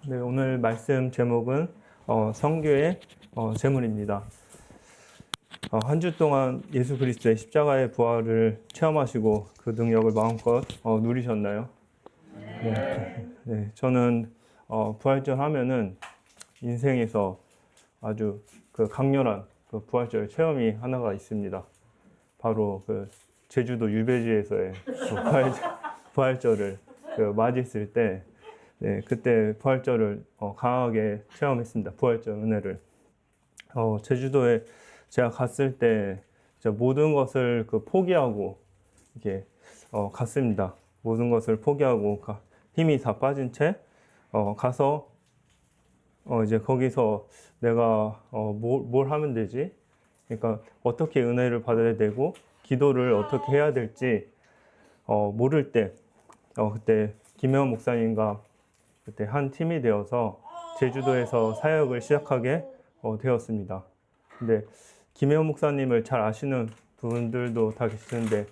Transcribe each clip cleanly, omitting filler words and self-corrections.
네, 오늘 말씀 제목은 성교의 제물입니다. 한 주 동안 예수 그리스도의 십자가의 부활을 체험하시고 그 능력을 마음껏 누리셨나요? 네. 네, 저는 부활절 하면은 인생에서 아주 그 강렬한 그 부활절 체험이 하나가 있습니다. 바로 그 제주도 유배지에서의 그 부활절을 그 맞이했을 때, 네, 그때 부활절을 강하게 체험했습니다. 부활절 은혜를. 제주도에 제가 갔을 때 진짜 모든 것을 그 포기하고 이렇게 갔습니다. 모든 것을 포기하고 힘이 다 빠진 채 가서 이제 거기서 내가 뭘 하면 되지? 그러니까 어떻게 은혜를 받아야 되고 기도를 어떻게 해야 될지 모를 때 그때 김혜원 목사님과 그때 한 팀이 되어서 제주도에서 사역을 시작하게 되었습니다. 근데 김혜원 목사님을 잘 아시는 분들도 다 계시는데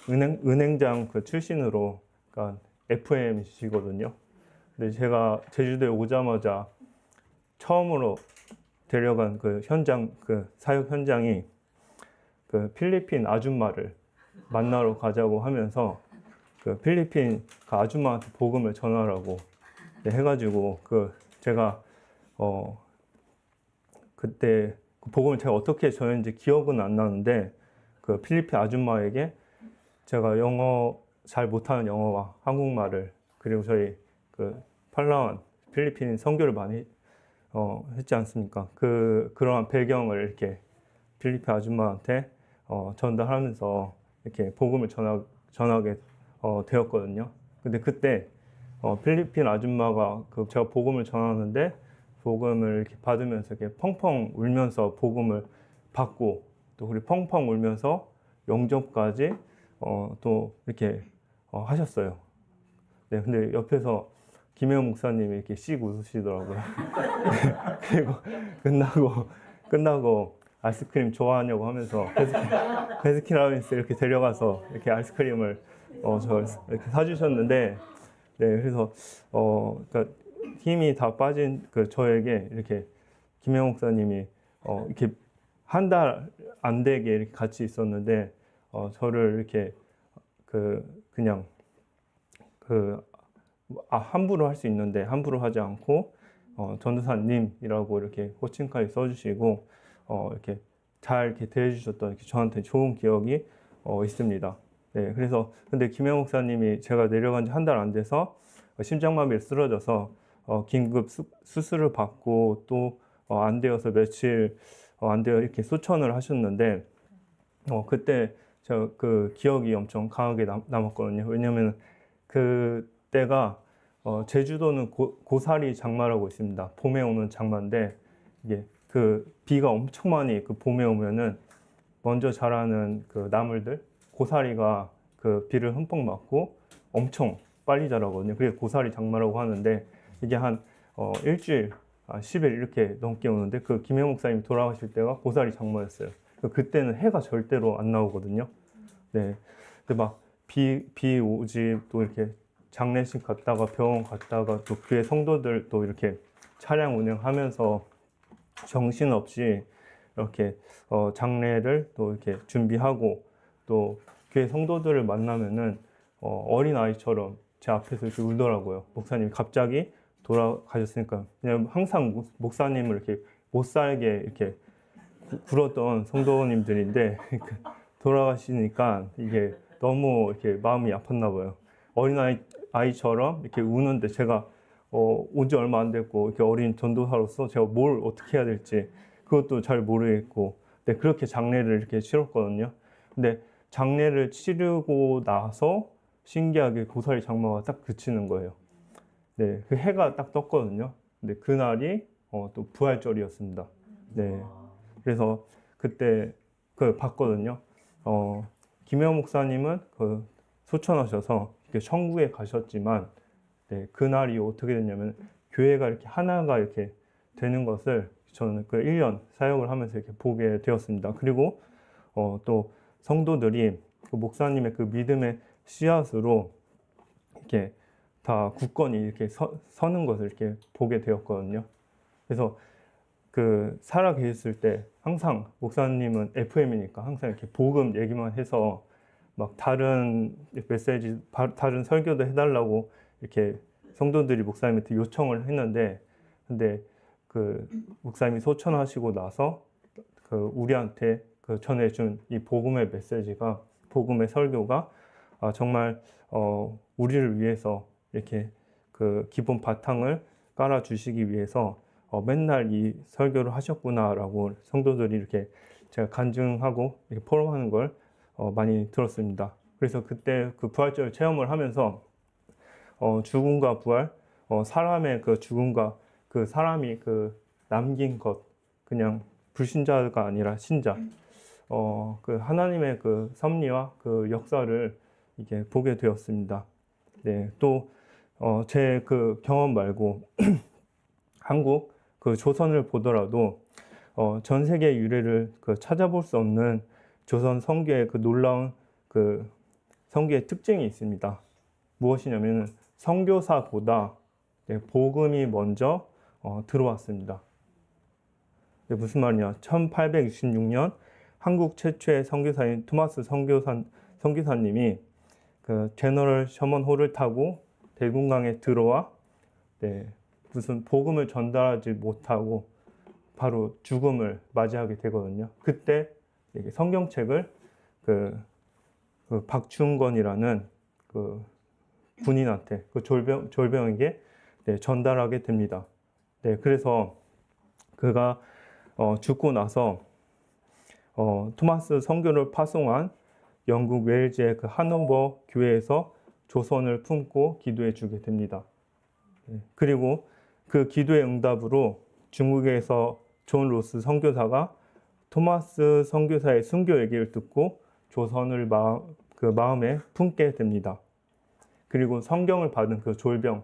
은행장 그 출신으로 그러니까 FM이시거든요. 근데 제가 제주도에 오자마자 처음으로 데려간 그 현장 그 사역 현장이 그 필리핀 아줌마를 만나러 가자고 하면서 그 필리핀 그 아줌마한테 복음을 전하라고 해가지고 그 제가 그때 그 복음을 제가 어떻게 전했는지 기억은 안 나는데 그 필리핀 아줌마에게 제가 영어 잘 못하는 영어와 한국말을 그리고 저희 그 팔라완 필리핀 선교를 많이 했지 않습니까? 그러한 배경을 이렇게 필리핀 아줌마한테 전달하면서 이렇게 복음을 전하게 되었거든요. 근데 그때 필리핀 아줌마가 제가 복음을 전하는데 복음을 이렇게 받으면서 이렇게 펑펑 울면서 복음을 받고 또 우리 펑펑 울면서 영접까지 또 이렇게 하셨어요. 네, 근데 옆에서 김혜원 목사님이 이렇게 씩 웃으시더라고요. 그리고 끝나고 아이스크림 좋아하냐고 하면서 베스킨라빈스 이렇게 데려가서 이렇게 아이스크림을 저 이렇게 사주셨는데, 네, 그래서 그러니까 힘이 다 빠진 그 저에게 이렇게 김영 목사님이 이렇게 한 달 안 되게 이렇게 같이 있었는데 저를 이렇게 그냥 함부로 할 수 있는데 함부로 하지 않고 전도사님이라고 이렇게 호칭까지 써주시고 이렇게 잘 이렇게 대해주셨던 이렇게 저한테 좋은 기억이 있습니다. 네, 그래서 근데 김영 목사님이 제가 내려간 지 한 달 안 돼서 심장마비에 쓰러져서 긴급 수술을 받고 또 안 되어서 며칠 안 되어 이렇게 소천을 하셨는데 그때 제가 그 기억이 엄청 강하게 남았거든요. 왜냐하면 그때가 제주도는 고사리 장마라고 있습니다. 봄에 오는 장마인데 이게 그 비가 엄청 많이 그 봄에 오면은 먼저 자라는 그 나물들 고사리가 그 비를 흠뻑 맞고 엄청 빨리 자라거든요. 그게 고사리 장마라고 하는데 이게 한 일주일, 10일 이렇게 넘게 오는데 그 김영 목사님이 돌아가실 때가 고사리 장마였어요. 그때는 해가 절대로 안 나오거든요. 네. 근데 막 비 오지 또 이렇게 장례식 갔다가 병원 갔다가 또 교회 성도들 또 이렇게 차량 운행하면서 정신없이 이렇게 장례를 또 이렇게 준비하고 또 교회 성도들을 만나면은 어린 아이처럼 제 앞에서 이렇게 울더라고요. 목사님이 갑자기 돌아가셨으니까 그냥 항상 목사님을 이렇게 못 살게 이렇게 굴었던 성도님들인데 돌아가시니까 이게 너무 이렇게 마음이 아팠나 봐요. 아이처럼 이렇게 우는데 제가 온 지 얼마 안 됐고 이렇게 어린 전도사로서 제가 뭘 어떻게 해야 될지 그것도 잘 모르겠고 근데 그렇게 장례를 이렇게 치렀거든요. 근데 장례를 치르고 나서 신기하게 고사리 장마가 딱 그치는 거예요. 네, 그 해가 딱 떴거든요. 근데 그날이 또 부활절이었습니다. 네, 그래서 그때 봤거든요. 김영 목사님은 소천하셔서 천국에 가셨지만 네, 그날이 어떻게 됐냐면 교회가 이렇게 하나가 이렇게 되는 것을 저는 그 1년 사역을 하면서 이렇게 보게 되었습니다. 그리고 또 성도들이 그 목사님의 그 믿음의 씨앗으로 이렇게 다 굳건히 이렇게 서는 것을 이렇게 보게 되었거든요. 그래서 그 살아 계셨을 때 항상 목사님은 FM이니까 항상 이렇게 복음 얘기만 해서 막 다른 메시지, 다른 설교도 해달라고 이렇게 성도들이 목사님한테 요청을 했는데, 근데 그 목사님이 소천하시고 나서 그 우리한테 그 전해준 이 복음의 메시지가, 복음의 설교가 정말 우리를 위해서 이렇게 그 기본 바탕을 깔아 주시기 위해서 맨날 이 설교를 하셨구나라고 성도들이 이렇게 제가 간증하고 이렇게 포럼하는 걸 많이 들었습니다. 그래서 그때 그 부활절 체험을 하면서 죽음과 부활, 사람의 그 죽음과 그 사람이 그 남긴 것, 그냥 불신자가 아니라 신자, 그 하나님의 그 섭리와 그 역사를 이게 보게 되었습니다. 네, 또 제 그 경험 말고 한국 그 조선을 보더라도 전 세계 유래를 그 찾아볼 수 없는 조선 선교의 그 놀라운 그 선교의 특징이 있습니다. 무엇이냐면 선교사보다 복음이 먼저 들어왔습니다. 무슨 말이냐? 1866년 한국 최초의 선교사인 토마스 선교사님이 그 제너럴 셔먼호를 타고 대궁강에 들어와 무슨 복음을 전달하지 못하고 바로 죽음을 맞이하게 되거든요. 그때 성경책을 그 박충건이라는 그 군인한테 그 졸병에게 전달하게 됩니다. 그래서 그가 죽고 나서 토마스 선교를 파송한 영국 웨일즈의 그 하노버 교회에서 조선을 품고 기도해 주게 됩니다. 그리고 그 기도의 응답으로 중국에서 존 로스 선교사가 토마스 선교사의 순교 얘기를 듣고 조선을 마음에 품게 됩니다. 그리고 성경을 받은 그 졸병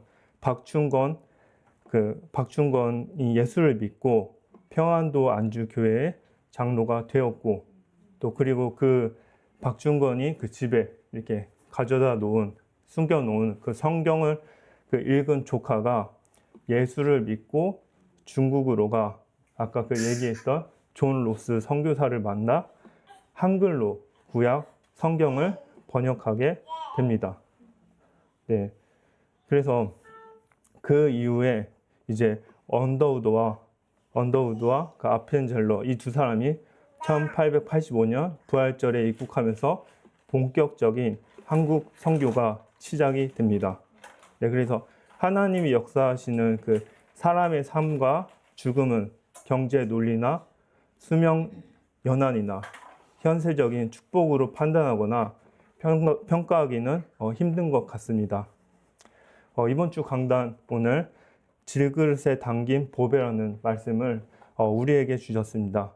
박충건이 예수를 믿고 평안도 안주교회의 장로가 되었고, 또 그리고 그 박충건이 그 집에 이렇게 가져다 놓은, 숨겨 놓은 그 성경을 그 읽은 조카가 예수를 믿고 중국으로 가, 아까 그 얘기했던 존 로스 선교사를 만나 한글로 구약 성경을 번역하게 됩니다. 그래서 그 이후에 이제 언더우드와 그 아펜젤러, 이 두 사람이 1885년 부활절에 입국하면서 본격적인 한국 선교가 시작이 됩니다. 그래서 하나님이 역사하시는 그 사람의 삶과 죽음은 경제 논리나 수명 연한이나 현세적인 축복으로 판단하거나 평가하기는 힘든 것 같습니다. 이번 주 강단 오늘 질그릇에 담긴 보배라는 말씀을 우리에게 주셨습니다.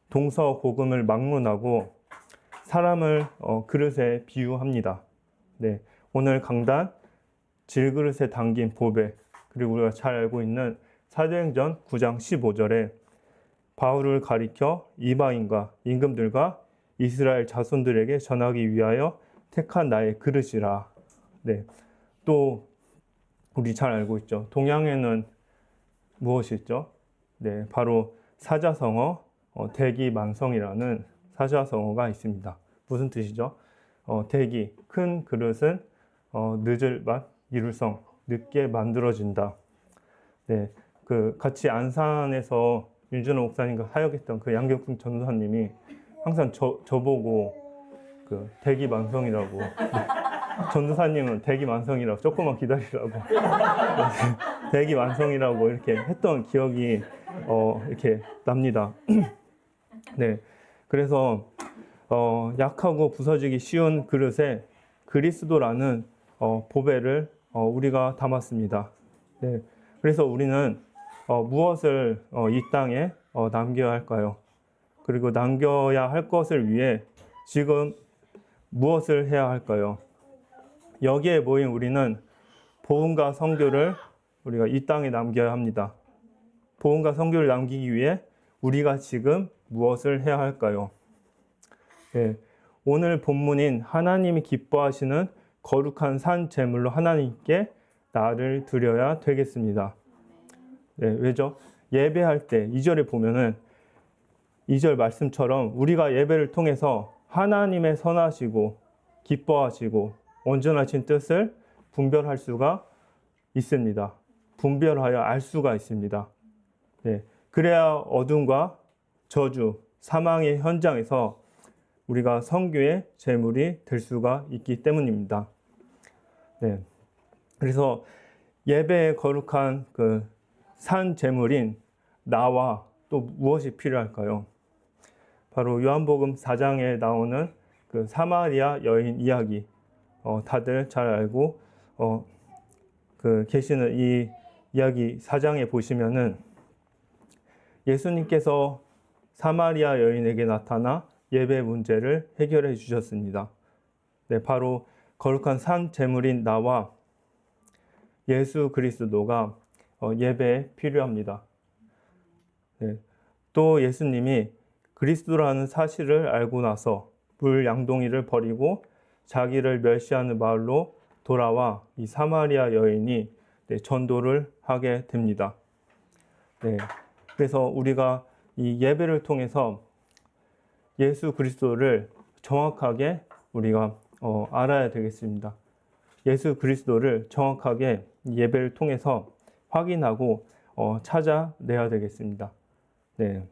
동서고금을 막론하고 사람을 그릇에 비유합니다. 오늘 강단 질그릇에 담긴 보배, 그리고 우리가 잘 알고 있는 사도행전 9장 15절에 바울을 가리켜 이방인과 임금들과 이스라엘 자손들에게 전하기 위하여 택한 나의 그릇이라. 또 우리 잘 알고 있죠. 동양에는 무엇이 있죠? 바로 사자성어 대기만성이라는 사자성어가 있습니다. 무슨 뜻이죠? 대기, 큰 그릇은 늦을 맛, 이룰 성, 늦게 만들어진다. 그 같이 안산에서 윤준호 목사님과 사역했던 그 양경풍 전도사님이 항상 저보고 그 대기만성이라고, 전도사님은 대기만성이라고, 조금만 기다리라고 대기만성이라고 이렇게 했던 기억이 이렇게 납니다. 그래서 약하고 부서지기 쉬운 그릇에 그리스도라는 보배를 우리가 담았습니다. 그래서 우리는 무엇을 이 땅에 남겨야 할까요? 그리고 남겨야 할 것을 위해 지금 무엇을 해야 할까요? 여기에 모인 우리는 복음과 선교를 우리가 이 땅에 남겨야 합니다. 복음과 선교를 남기기 위해 우리가 지금 무엇을 해야 할까요? 오늘 본문인 하나님이 기뻐하시는 거룩한 산 제물로 하나님께 나를 드려야 되겠습니다. 네, 왜죠? 예배할 때 2절에 보면은 2절 말씀처럼 우리가 예배를 통해서 하나님의 선하시고 기뻐하시고 온전하신 뜻을 분별할 수가 있습니다. 분별하여 알 수가 있습니다. 네, 그래야 어둠과 저주, 사망의 현장에서 우리가 선교의 제물이 될 수가 있기 때문입니다. 네, 그래서 예배의 거룩한 그 산 제물인 나와 또 무엇이 필요할까요? 바로 요한복음 4장에 나오는 그 사마리아 여인 이야기, 다들 잘 알고 계시는 이 이야기 4장에 보시면은 예수님께서 사마리아 여인에게 나타나 예배 문제를 해결해 주셨습니다. 네, 바로 거룩한 산 제물인 나와 예수 그리스도가 예배에 필요합니다. 네, 또 예수님이 그리스도라는 사실을 알고 나서 물 양동이를 버리고 자기를 멸시하는 마을로 돌아와 이 사마리아 여인이 전도를 하게 됩니다. 네, 그래서 우리가 이 예배를 통해서 예수 그리스도를 정확하게 우리가 알아야 되겠습니다. 예수 그리스도를 정확하게 예배를 통해서 확인하고 찾아내야 되겠습니다. 네.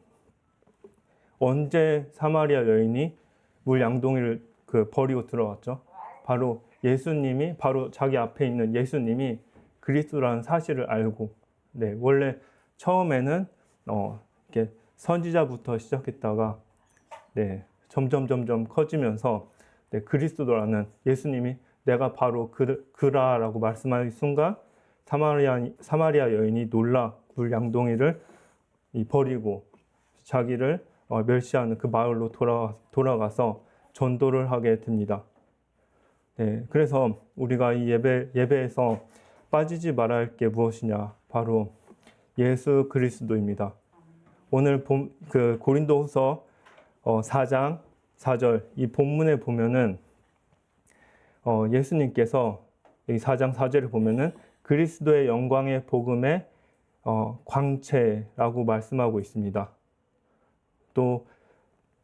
언제 사마리아 여인이 물 양동이를 버리고 들어왔죠? 바로 예수님이, 바로 자기 앞에 있는 예수님이 그리스도라는 사실을 알고, 네, 원래 처음에는 이렇게 선지자부터 시작했다가, 네, 점점 커지면서, 네, 그리스도라는 예수님이 내가 바로 그라라고 말씀하는 순간 사마리아 여인이 놀라 물 양동이를 버리고 자기를 멸시하는 그 마을로 돌아가서 전도를 하게 됩니다. 네, 그래서 우리가 이 예배에서 빠지지 말아야 할 게 무엇이냐? 바로 예수 그리스도입니다. 오늘 고린도후서 4장 4절 이 본문에 보면은 예수님께서 이 4장 4절을 보면은 그리스도의 영광의 복음의 광채라고 말씀하고 있습니다. 또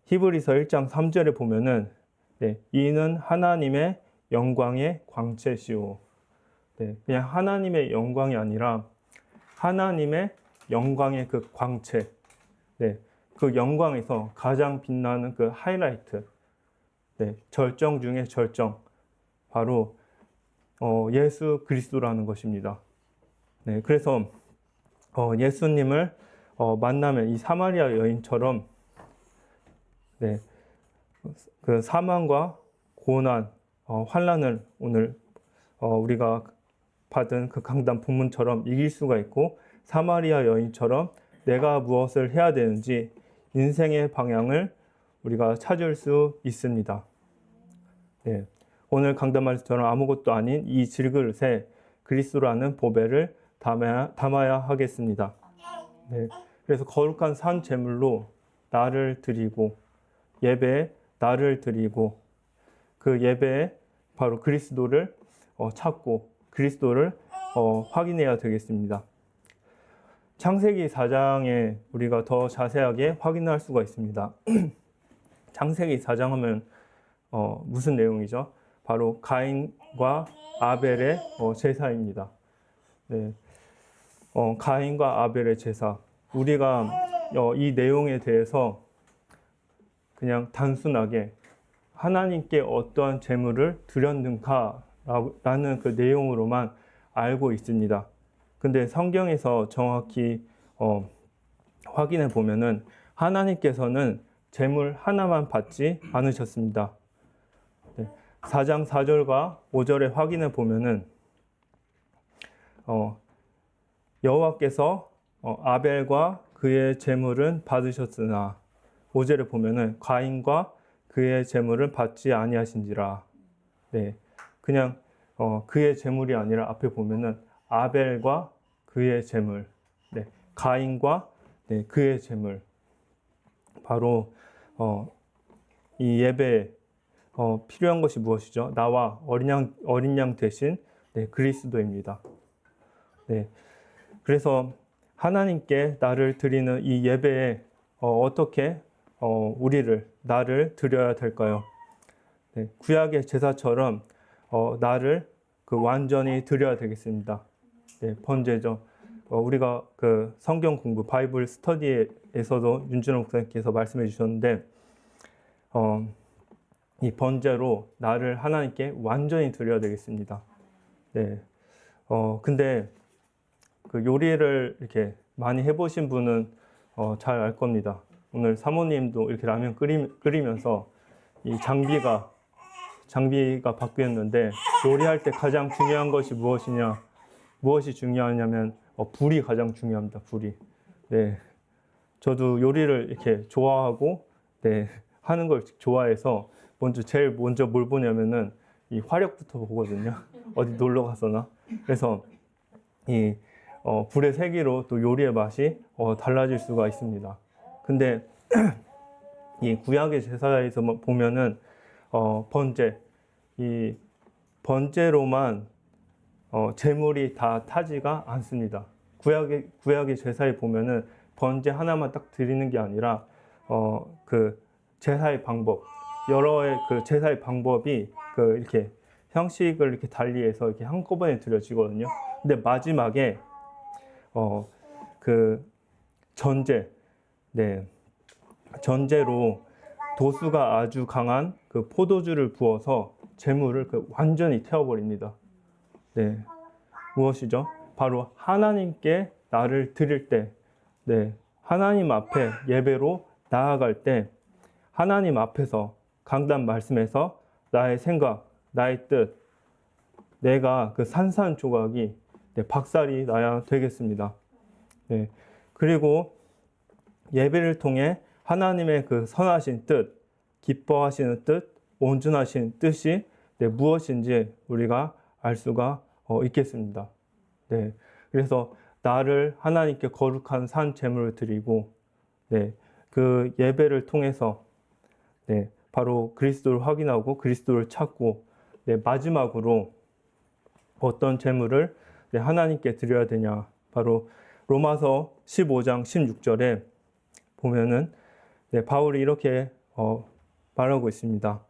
히브리서 1장 3절에 보면은 네, 이는 하나님의 영광의 광채시오. 네, 그냥 하나님의 영광이 아니라 하나님의 영광의 그 광채, 네, 그 영광에서 가장 빛나는 그 하이라이트, 네, 절정 중에 절정, 바로 예수 그리스도라는 것입니다. 네, 그래서 예수님을 만나면 이 사마리아 여인처럼 네, 그 사망과 고난, 환난을 오늘 우리가 받은 그 강단 본문처럼 이길 수가 있고 사마리아 여인처럼 내가 무엇을 해야 되는지 인생의 방향을 우리가 찾을 수 있습니다. 네, 오늘 강단 말씀처럼 아무것도 아닌 이 질그릇에 그리스도라는 보배를 담아야 하겠습니다. 네, 그래서 거룩한 산 제물로 나를 드리고 예배에 나를 드리고 그 예배에 바로 그리스도를 찾고 그리스도를 확인해야 되겠습니다. 창세기 4장에 우리가 더 자세하게 확인할 수가 있습니다. 창세기 4장 하면 무슨 내용이죠? 바로 가인과 아벨의 제사입니다. 네, 가인과 아벨의 제사. 우리가 이 내용에 대해서 그냥 단순하게 하나님께 어떠한 제물을 드렸는가라는 그 내용으로만 알고 있습니다. 근데 성경에서 정확히 확인해 보면은 하나님께서는 제물 하나만 받지 않으셨습니다. 네, 4장 4절과 5절에 확인해 보면은 여호와께서 아벨과 그의 제물은 받으셨으나 5절에 보면은 가인과 그의 제물을 받지 아니하신지라. 네, 그냥 그의 제물이 아니라 앞에 보면은 아벨과 그의 제물, 네, 가인과 네, 그의 제물. 바로 이 예배에 필요한 것이 무엇이죠? 나와 어린 양 대신 네, 그리스도입니다. 네. 그래서 하나님께 나를 드리는 이 예배에 어떻게 나를 드려야 될까요? 네. 구약의 제사처럼 나를 완전히 드려야 되겠습니다. 네, 번제죠. 우리가 그 성경 공부, 바이블 스터디에서도 윤준호 목사님께서 말씀해 주셨는데, 이 번제로 나를 하나님께 완전히 드려야 되겠습니다. 네. 근데 그 요리를 이렇게 많이 해보신 분은 잘 알 겁니다. 오늘 사모님도 이렇게 라면 끓이면서 이 장비가 바뀌었는데, 요리할 때 가장 중요한 것이 무엇이 중요하냐면 불이 가장 중요합니다. 불이. 네. 저도 요리를 이렇게 좋아하고, 네, 하는 걸 좋아해서 제일 먼저 뭘 보냐면은 이 화력부터 보거든요. 어디 놀러 가서나. 그래서 이 불의 세기로 또 요리의 맛이 달라질 수가 있습니다. 근데 이 구약의 제사에서 보면은 이 번제로만 제물이 다 타지가 않습니다. 구약의 제사에 보면은 번제 하나만 딱 드리는 게 아니라 그 제사의 방법, 여러의 그 제사의 방법이 이렇게 형식을 이렇게 달리해서 이렇게 한꺼번에 드려지거든요. 근데 마지막에 그 네, 전제로 도수가 아주 강한 그 포도주를 부어서 제물을 완전히 태워버립니다. 네, 무엇이죠? 바로 하나님께 나를 드릴 때, 네, 하나님 앞에 예배로 나아갈 때, 하나님 앞에서 강단 말씀에서 나의 생각, 나의 뜻, 내가 그 산산조각이 박살이 나야 되겠습니다. 네, 그리고 예배를 통해 하나님의 그 선하신 뜻, 기뻐하시는 뜻, 온전하신 뜻이 무엇인지 우리가 알 수가 있겠습니다. 네, 그래서 나를 하나님께 거룩한 산 제물을 드리고, 네, 그 예배를 통해서 네, 바로 그리스도를 확인하고 그리스도를 찾고, 네, 마지막으로 어떤 제물을 하나님께 드려야 되냐? 바로 로마서 15장 16절에 보면은 바울이 이렇게 말하고 있습니다.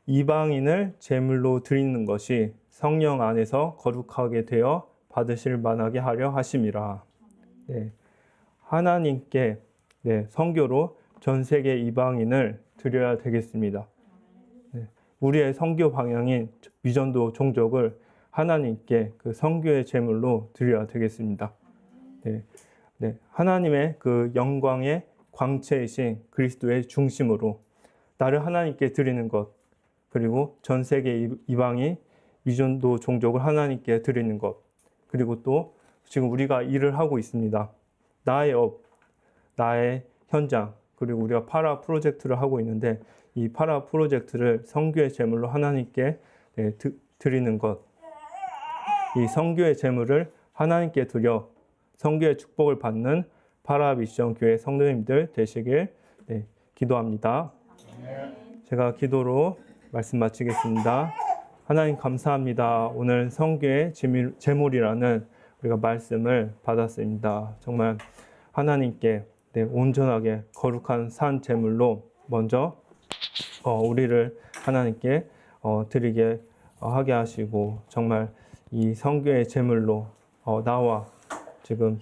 이방인을 제물로 드리는 것이 성령 안에서 거룩하게 되어 받으실 만하게 하려 하심이라. 네, 하나님께 선교로 전 세계 이방인을 드려야 되겠습니다. 네, 우리의 선교 방향인 위전도 종족을 하나님께 그 선교의 제물로 드려야 되겠습니다. 네, 네, 하나님의 그 영광의 광채이신 그리스도의 중심으로 나를 하나님께 드리는 것, 그리고 전 세계 이방인 위전도 종족을 하나님께 드리는 것, 그리고 또 지금 우리가 일을 하고 있습니다. 나의 나의 현장, 그리고 우리가 파라 프로젝트를 하고 있는데 이 파라 프로젝트를 선교의 제물로 하나님께 드리는 것, 이 선교의 제물을 하나님께 드려 선교의 축복을 받는 파라 미션 교회 성도님들 되시길 기도합니다. 제가 기도로 말씀 마치겠습니다. 하나님 감사합니다. 오늘 선교의 제물이라는 우리가 말씀을 받았습니다. 정말 하나님께 온전하게 거룩한 산 제물로 먼저 우리를 하나님께 드리게 하게 하시고, 정말 이 선교의 제물로 나와 지금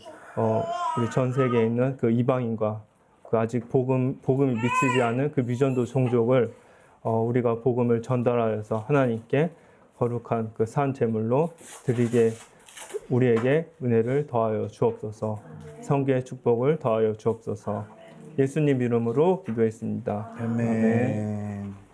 우리 전 세계에 있는 그 이방인과 그 아직 복음이 미치지 않은 그 미전도 종족을 우리가 복음을 전달하여서 하나님께 거룩한 그 산 제물로 드리게 우리에게 은혜를 더하여 주옵소서. 선교의 축복을 더하여 주옵소서. 예수님 이름으로 기도했습니다. 아멘.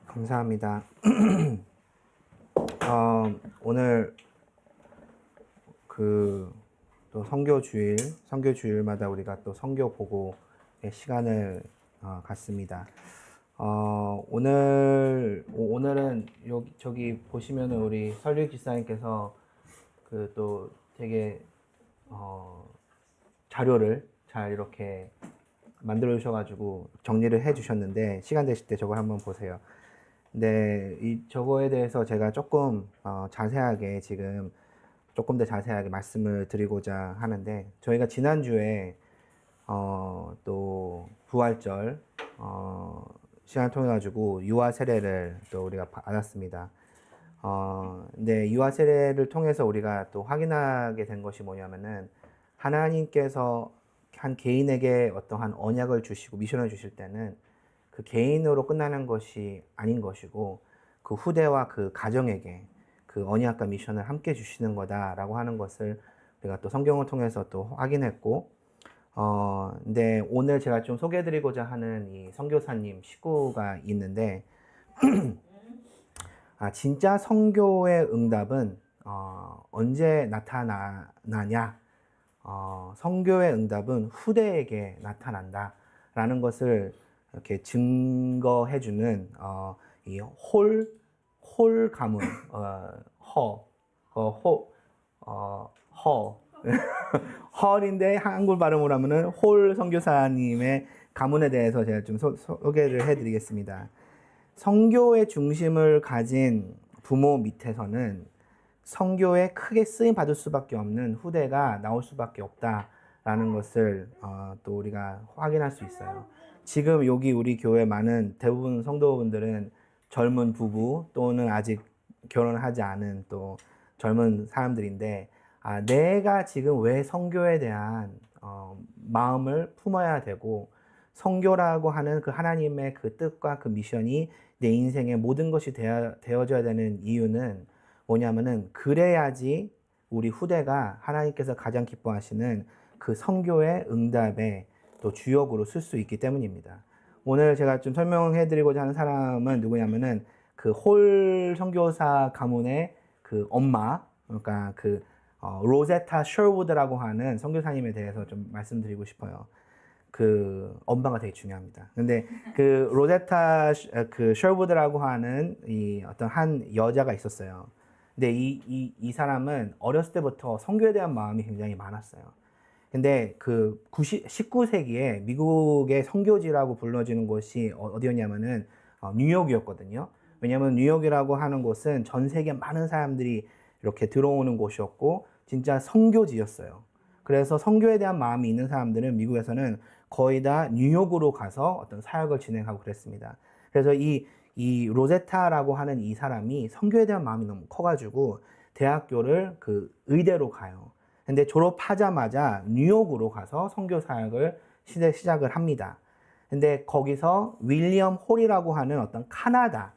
감사합니다. 오늘 또 선교주일마다 우리가 또 선교 보고의 시간을 갖습니다. 오늘은 여기 저기 보시면은 우리 설립 집사님께서 그 또 되게 자료를 잘 이렇게 만들어 주셔가지고 정리를 해 주셨는데 시간 되실 때 저걸 한번 보세요. 근데 이 저거에 대해서 제가 조금 자세하게 지금 조금 더 자세하게 말씀을 드리고자 하는데 저희가 지난주에 또 부활절 시간을 통해 가지고 유아 세례를 또 우리가 받았습니다. 근데 유아 세례를 통해서 우리가 또 확인하게 된 것이 뭐냐면은 하나님께서 한 개인에게 어떠한 언약을 주시고 미션을 주실 때는 그 개인으로 끝나는 것이 아닌 것이고 그 후대와 그 가정에게 그 언약과 미션을 함께 주시는 거다라고 하는 것을 우리가 또 성경을 통해서 또 확인했고 근데 오늘 제가 좀 소개해드리고자 하는 이 선교사님 식구가 있는데 진짜 선교의 응답은 언제 나타나냐? 선교의 응답은 후대에게 나타난다라는 것을 이렇게 증거해주는 이 홀 가문 헐인데 한글 발음으로 하면은 홀 선교사님의 가문에 대해서 제가 좀 소개를 해드리겠습니다. 선교의 중심을 가진 부모 밑에서는 선교에 크게 쓰임 받을 수밖에 없는 후대가 나올 수밖에 없다라는 것을 또 우리가 확인할 수 있어요. 지금 여기 우리 교회 많은 대부분 성도분들은 젊은 부부 또는 아직 결혼하지 않은 또 젊은 사람들인데 내가 지금 왜 선교에 대한 마음을 품어야 되고 선교라고 하는 그 하나님의 그 뜻과 그 미션이 내 인생의 모든 것이 되어져야 되는 이유는 뭐냐면은 그래야지 우리 후대가 하나님께서 가장 기뻐하시는 그 선교의 응답의 또 주역으로 쓸 수 있기 때문입니다. 오늘 제가 좀 설명해 드리고자 하는 사람은 누구냐면은 그 홀 선교사 가문의 그 엄마, 그러니까 그 로제타 셔우드라고 하는 선교사님에 대해서 좀 말씀드리고 싶어요. 그 엄마가 되게 중요합니다. 근데 그 로제타 그 셔우드라고 하는 이 어떤 한 여자가 있었어요. 근데 이 사람은 어렸을 때부터 선교에 대한 마음이 굉장히 많았어요. 근데 그 19세기에 미국의 선교지라고 불러지는 곳이 어디였냐면은 뉴욕이었거든요. 왜냐하면 뉴욕이라고 하는 곳은 전 세계 많은 사람들이 이렇게 들어오는 곳이었고 진짜 선교지였어요. 그래서 선교에 대한 마음이 있는 사람들은 미국에서는 거의 다 뉴욕으로 가서 어떤 사역을 진행하고 그랬습니다. 그래서 이 로제타라고 하는 이 사람이 선교에 대한 마음이 너무 커가지고 대학교를 그 의대로 가요. 근데 졸업하자마자 뉴욕으로 가서 선교 사역을 시작을 합니다. 근데 거기서 윌리엄 홀이라고 하는 어떤 카나다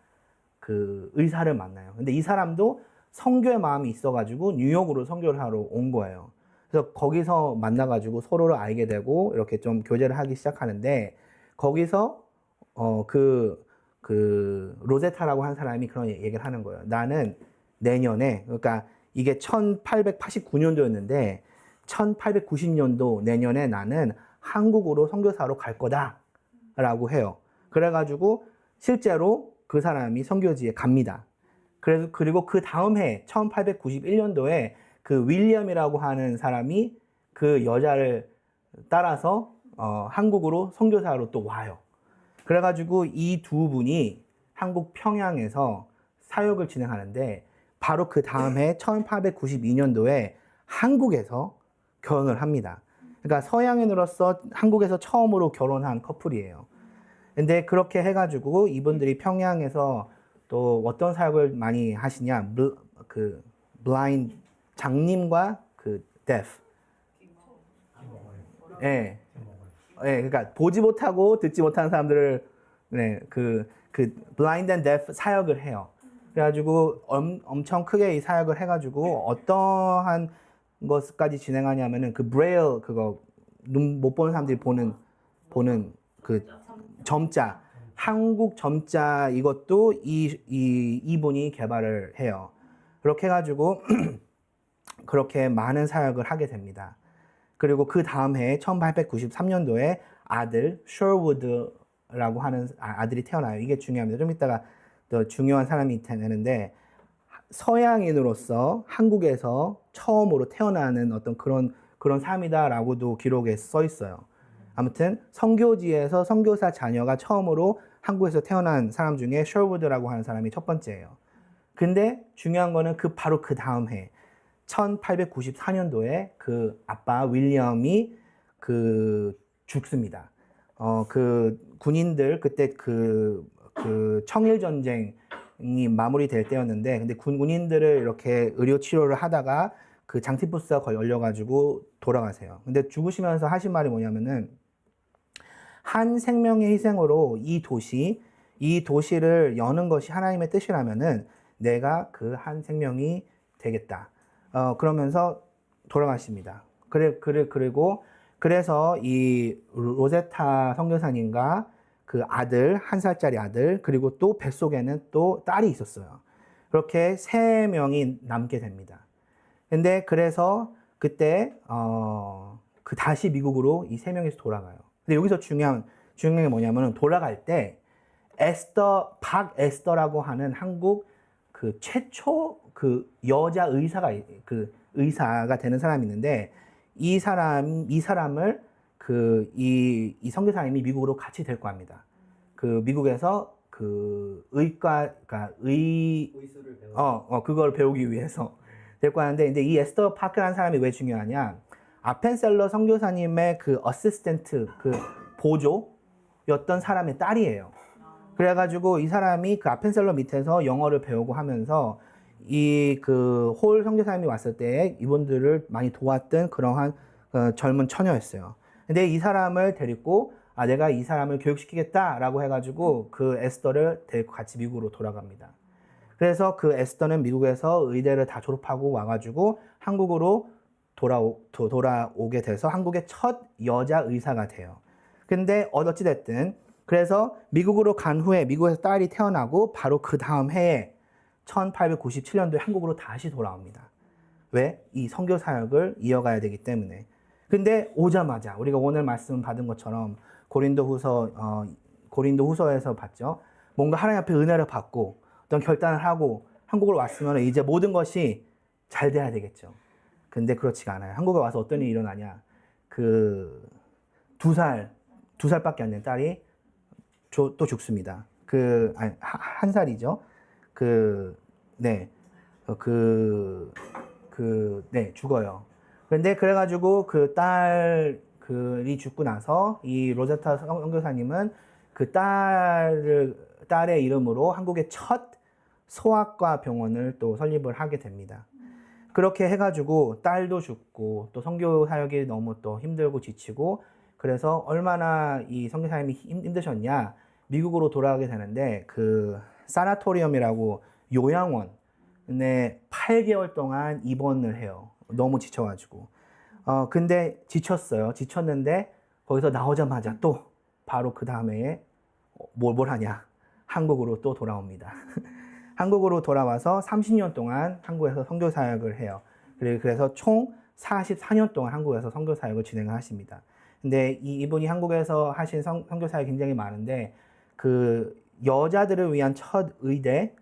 그 의사를 만나요. 근데 이 사람도 선교의 마음이 있어가지고 뉴욕으로 선교를 하러 온 거예요. 그래서 거기서 만나가지고 서로를 알게 되고 이렇게 좀 교제를 하기 시작하는데 거기서 그 로제타라고 한 사람이 그런 얘기를 하는 거예요. 나는 내년에 그러니까 이게 1889년도였는데 1890년도 내년에 나는 한국으로 선교사로 갈 거다라고 해요. 그래가지고 실제로 그 사람이 선교지에 갑니다. 그리고 그 다음 해 1891년도에 그 윌리엄이라고 하는 사람이 그 여자를 따라서 한국으로 선교사로 또 와요. 그래가지고 이 두 분이 한국 평양에서 사역을 진행하는데 바로 그 다음 해 1892년도에 한국에서 결혼을 합니다. 그러니까 서양인으로서 한국에서 처음으로 결혼한 커플이에요. 근데 그렇게 해가지고 이분들이 평양에서 또 어떤 사역을 많이 하시냐, 그 블라인드 장님과 그 데프, 예, 그러니까 보지 못하고 듣지 못하는 사람들을 그 블라인드 앤 데프 사역을 해요. 그래가지고 엄청 크게 이 사역을 해가지고 어떠한 것까지 진행하냐면은 그 브레일 그거 눈 못 보는 사람들이 보는 그 점자 한국 점자 이것도 이분이 개발을 해요. 그렇게 해가지고 그렇게 많은 사역을 하게 됩니다. 그리고 그 다음 해 1893년도에 아들 셔우드 로제타라고 하는 아들이 태어나요. 이게 중요합니다. 좀 이따가 더 중요한 사람이 되는데 서양인으로서 한국에서 처음으로 태어나는 어떤 그런 삶이다라고도 기록에 써 있어요. 아무튼 선교지에서 선교사 자녀가 처음으로 한국에서 태어난 사람 중에 셜우드라고 하는 사람이 첫 번째예요. 근데 중요한 거는 바로 그 다음 해 1894년도에 그 아빠 윌리엄이 죽습니다. 그 군인들 그때 그 청일 전쟁이 마무리될 때였는데 근데 군인들을 이렇게 의료 치료를 하다가 그 장티푸스가 걸려가지고 돌아가세요. 근데 죽으시면서 하신 말이 뭐냐면은 한 생명의 희생으로 이 도시를 여는 것이 하나님의 뜻이라면은 내가 그 한 생명이 되겠다. 그러면서 돌아가십니다. 그리고 그래서 이 로제타 선교사님과 그 아들, 1살짜리 아들, 그리고 또 뱃속에는 또 딸이 있었어요. 그렇게 3명이 남게 됩니다. 근데 그래서 그때, 다시 미국으로 이 3명이서 돌아가요. 근데 여기서 중요한 게 뭐냐면은 돌아갈 때 박에스더라고 하는 한국 그 최초 그 여자 의사가 되는 사람이 있는데 이 사람을 이 선교사님이 미국으로 같이 데리고 갑니다. 그 미국에서 그 의술을 그걸 배우기 위해서 데리고 가는데 근데 이 에스더 파크라는 사람이 왜 중요하냐? 아펜셀러 선교사님의 그 어시스턴트 그 보조였던 사람의 딸이에요. 그래가지고 이 사람이 그 아펜셀러 밑에서 영어를 배우고 하면서 이 그 홀 선교사님이 왔을 때 이분들을 많이 도왔던 그러한 젊은 처녀였어요. 근데 이 사람을 데리고 내가 이 사람을 교육시키겠다라고 해가지고 그 에스더를 데리고 같이 미국으로 돌아갑니다. 그래서 그 에스더는 미국에서 의대를 다 졸업하고 와가지고 한국으로 돌아오게 돼서 한국의 첫 여자 의사가 돼요. 근데 어찌됐든 그래서 미국으로 간 후에 미국에서 딸이 태어나고 바로 그 다음 해에 1897년도에 한국으로 다시 돌아옵니다. 왜? 이 선교 사역을 이어가야 되기 때문에. 근데 오자마자 우리가 오늘 말씀 받은 것처럼 고린도후서에서 봤죠. 뭔가 하나님 앞에 은혜를 받고 어떤 결단을 하고 한국으로 왔으면 이제 모든 것이 잘 돼야 되겠죠. 근데 그렇지가 않아요. 한국에 와서 어떤 일이 일어나냐? 그 2살밖에 안 된 딸이 또 죽습니다. 1살이죠. 죽어요. 근데 그래가지고 그 딸이 죽고 나서 이 로제타 선교사님은 그 딸의 이름으로 한국의 첫 소아과 병원을 또 설립을 하게 됩니다. 그렇게 해가지고 딸도 죽고 또 선교 사역이 너무 또 힘들고 지치고 그래서 얼마나 이 선교사님이 힘드셨냐 미국으로 돌아가게 되는데 그 사나토리움이라고 요양원에 8개월 동안 입원을 해요. 너무 지쳐가지고. 근데 지쳤는데 거기서 나오자마자 또 바로 그 다음에 뭘 하냐? 한국으로 또 돌아옵니다. 한국으로 돌아와서 30년 동안 한국에서 선교 사역을 해요. 그래서 총 44년 동안 한국에서 선교 사역을 진행을 하십니다. 근데 이분이 한국에서 하신 선교 사역이 굉장히 많은데 그 여자들을 위한 첫 의대,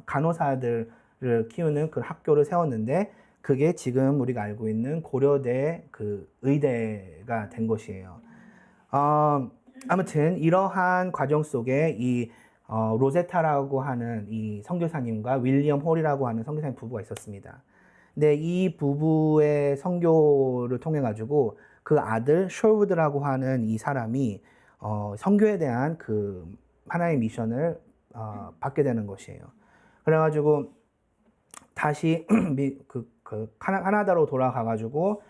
간호사들을 키우는 그 학교를 세웠는데 그게 지금 우리가 알고 있는 고려대 그 의대가 된 것이에요. 아무튼 이러한 과정 속에 이 로제타라고 하는 이 선교사님과 윌리엄 홀이라고 하는 선교사님 부부가 있었습니다. 근데 이 부부의 선교를 통해 가지고 그 아들 셜우드라고 하는 이 사람이 선교에 대한 그 하나의 미션을 받게 되는 것이에요. 그래가지고 다시 카나다로 돌아가가지고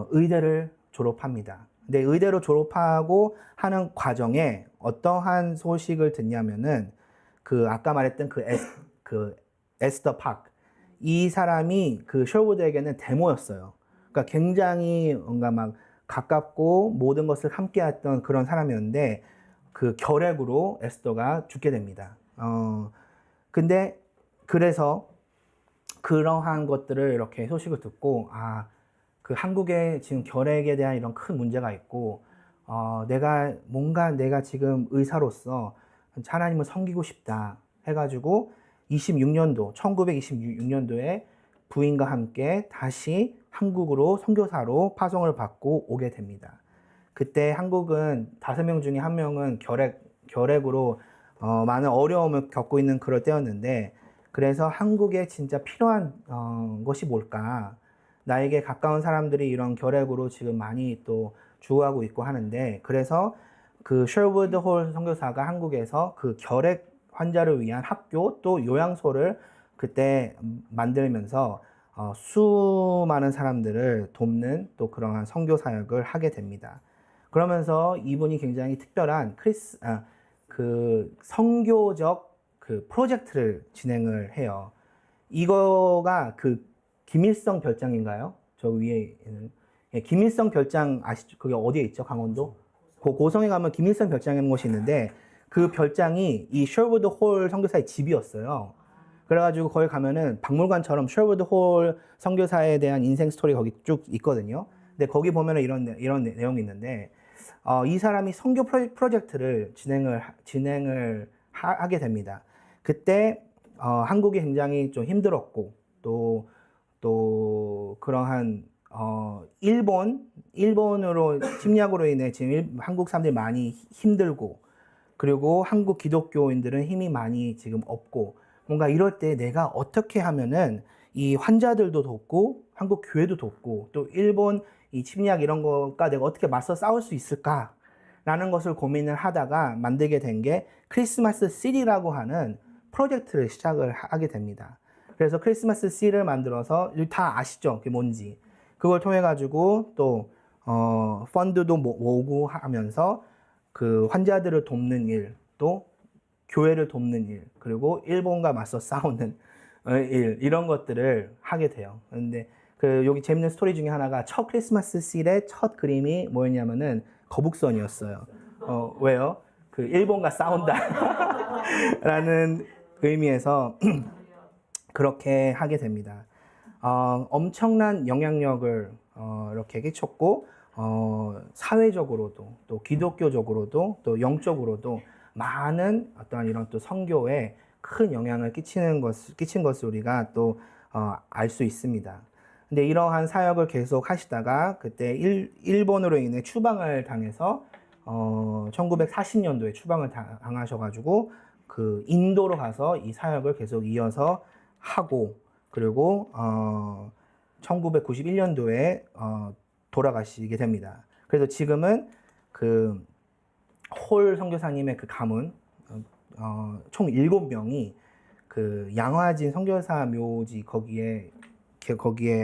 의대를 졸업합니다. 근데 의대로 졸업하고 하는 과정에 어떠한 소식을 듣냐면은 그 아까 말했던 그 에스더 파크 이 사람이 그 셜우드에게는 데모였어요. 그러니까 굉장히 뭔가 막 가깝고 모든 것을 함께했던 그런 사람이었는데 그 결핵으로 에스더가 죽게 됩니다. 근데 그래서 그러한 것들을 이렇게 소식을 듣고 그 한국에 지금 결핵에 대한 이런 큰 문제가 있고 내가 지금 의사로서 하나님을 섬기고 싶다 해가지고 1926년도에 부인과 함께 다시 한국으로 선교사로 파송을 받고 오게 됩니다. 그때 한국은 5명 중에 1명은 결핵으로 많은 어려움을 겪고 있는 그럴 때였는데, 그래서 한국에 진짜 필요한 것이 뭘까? 나에게 가까운 사람들이 이런 결핵으로 지금 많이 또 죽어가고 있고 하는데, 그래서 그 셜워드 홀 선교사가 한국에서 그 결핵 환자를 위한 학교 또 요양소를 그때 만들면서 수많은 사람들을 돕는 또 그러한 선교 사역을 하게 됩니다. 그러면서 이분이 굉장히 특별한 그 선교적 그 프로젝트를 진행을 해요. 이거가 그 김일성 별장인가요? 저 위에 있는 김일성 별장 아시죠? 그게 어디에 있죠? 강원도? 고성에 가면 김일성 별장이라는 곳이 있는데, 그 별장이 이 셜워드 홀 선교사의 집이었어요. 그래가지고 거기 가면은 박물관처럼 셜워드 홀 선교사에 대한 인생 스토리 거기 쭉 있거든요. 근데 거기 보면은 이런 내용이 있는데, 이 사람이 선교 프로젝트를 진행을 하게 됩니다. 그때 한국이 굉장히 좀 힘들었고, 또 그러한 일본으로 침략으로 인해 지금 한국 사람들이 많이 힘들고, 그리고 한국 기독교인들은 힘이 많이 지금 없고, 뭔가 이럴 때 내가 어떻게 하면은 이 환자들도 돕고 한국 교회도 돕고 또 일본 이 침략 이런 거가 내가 어떻게 맞서 싸울 수 있을까라는 것을 고민을 하다가 만들게 된 게 크리스마스 시리라고 하는 프로젝트를 시작을 하게 됩니다. 그래서 크리스마스 시를 만들어서 다 아시죠? 그게 뭔지. 그걸 통해 가지고 또 펀드도 모으고 하면서 그 환자들을 돕는 일, 또 교회를 돕는 일, 그리고 일본과 맞서 싸우는 일, 이런 것들을 하게 돼요. 근데 여기 재밌는 스토리 중에 하나가 첫 크리스마스 실의 첫 그림이 뭐였냐면은 거북선이었어요. 왜요? 그 일본과 싸운다 라는 의미에서 그렇게 하게 됩니다. 엄청난 영향력을 이렇게 끼쳤고, 사회적으로도 또 기독교적으로도 또 영적으로도 많은 어떤 이런 또 선교에 큰 영향을 끼친 것을 우리가 또 알 수 있습니다. 근데 이러한 사역을 계속 하시다가 그때 일본으로 인해 추방을 당해서 1940년도에 추방을 당하셔가지고 그 인도로 가서 이 사역을 계속 이어서 하고, 그리고 1991년도에 돌아가시게 됩니다. 그래서 지금은 그 홀 선교사님의 그 가문 총 7명이 그 양화진 선교사 묘지 거기에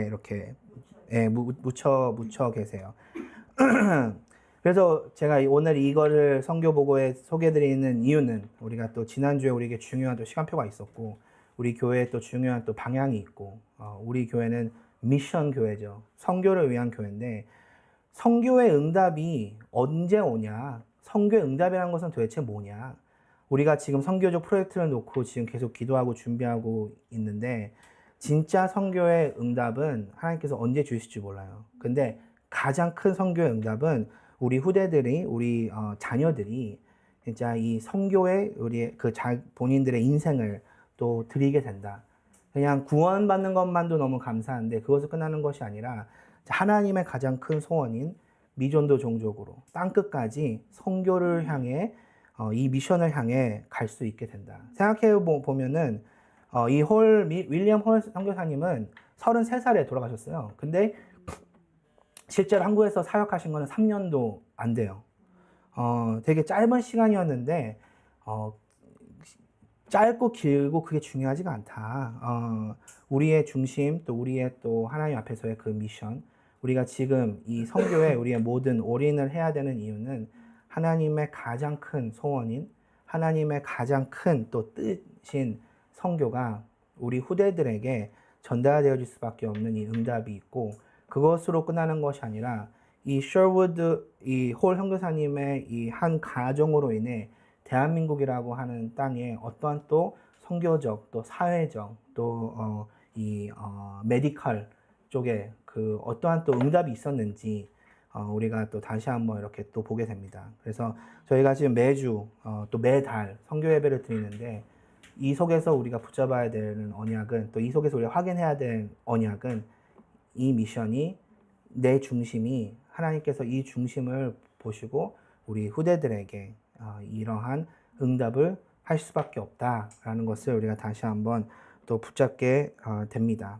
이렇게 묻혀 계세요. 그래서 제가 오늘 이거를 선교보고에 소개해드리는 이유는, 우리가 또 지난주에 우리에게 중요한 또 시간표가 있었고, 우리 교회에 또 중요한 또 방향이 있고, 우리 교회는 미션 교회죠. 선교를 위한 교회인데, 선교의 응답이 언제 오냐? 선교의 응답이라는 것은 도대체 뭐냐? 우리가 지금 선교적 프로젝트를 놓고 지금 계속 기도하고 준비하고 있는데, 진짜 선교의 응답은 하나님께서 언제 주실지 몰라요. 근데 가장 큰 선교의 응답은 우리 후대들이, 우리 자녀들이 진짜 이 선교에 본인들의 인생을 또 드리게 된다. 그냥 구원받는 것만도 너무 감사한데 그것을 끝나는 것이 아니라 하나님의 가장 큰 소원인 미전도 종족으로 땅끝까지 선교를 향해 이 미션을 향해 갈 수 있게 된다. 생각해 보면은 윌리엄 홀 선교사님은 33살에 돌아가셨어요. 근데 실제로 한국에서 사역하신 거는 3년도 안 돼요. 되게 짧은 시간이었는데 짧고 길고 그게 중요하지가 않다. 우리의 중심, 또 우리의 또 하나님 앞에서의 그 미션, 우리가 지금 이 선교에 우리의 모든 올인을 해야 되는 이유는 하나님의 가장 큰 소원인, 하나님의 가장 큰 또 뜻인 선교가 우리 후대들에게 전달되어질 수밖에 없는 이 응답이 있고, 그것으로 끝나는 것이 아니라 이 홀 선교사님의 이 한 가정으로 인해 대한민국이라고 하는 땅에 어떠한 또 선교적, 또 사회적, 또 메디컬 쪽에 그 어떠한 또 응답이 있었는지, 우리가 또 다시 한번 이렇게 또 보게 됩니다. 그래서 저희가 지금 매주 또 매달 선교 예배를 드리는데 이 속에서 우리가 붙잡아야 되는 언약은 또 이 속에서 우리가 확인해야 될 언약은 이 미션이 내 중심이 하나님께서 이 중심을 보시고 우리 후대들에게 이러한 응답을 할 수밖에 없다라는 것을 우리가 다시 한번 또 붙잡게 됩니다.